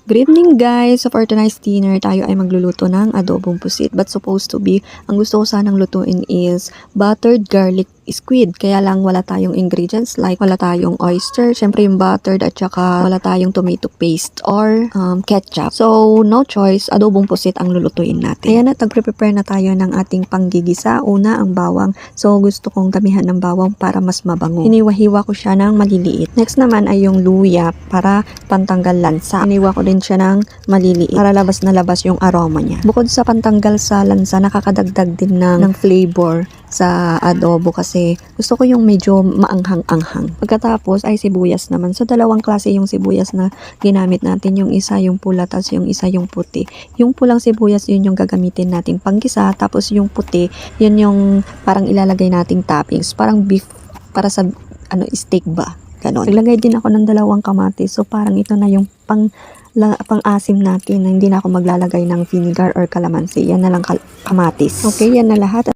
Good evening guys! So for tonight's dinner, tayo ay magluluto ng adobong pusit. But supposed to be, ang gusto ko sanang lutuin is buttered garlic squid. Kaya lang wala tayong ingredients like wala tayong oyster, syempre yung buttered at saka wala tayong tomato paste or ketchup. So no choice, adobong pusit ang lulutuin natin. Kaya na prepare na tayo ng ating panggigisa. Una ang bawang. So gusto kong damihan ng bawang para mas mabango. Hiniwa-hiwa ko siya ng maliliit. Next naman ay yung luya para pantanggal lansa. Hiniwa ko din siya ng maliliit para labas na labas yung aroma niya. Bukod sa pantanggal sa lansa, nakakadagdag din ng flavor sa adobo kasi gusto ko yung medyo maanghang-anghang. Pagkatapos ay sibuyas naman. So dalawang klase yung sibuyas na ginamit natin. Yung isa yung pula, tapos yung isa yung puti. Yung pulang sibuyas, yun yung gagamitin nating panggisa. Tapos yung puti, yun yung parang ilalagay nating toppings. Parang beef para sa steak ba? Ganon. Naglagay din ako ng dalawang kamatis. So parang ito na yung pang-asim natin na hindi na ako maglalagay ng vinegar or calamansi. Yan na lang kamatis. Okay, yan na lahat.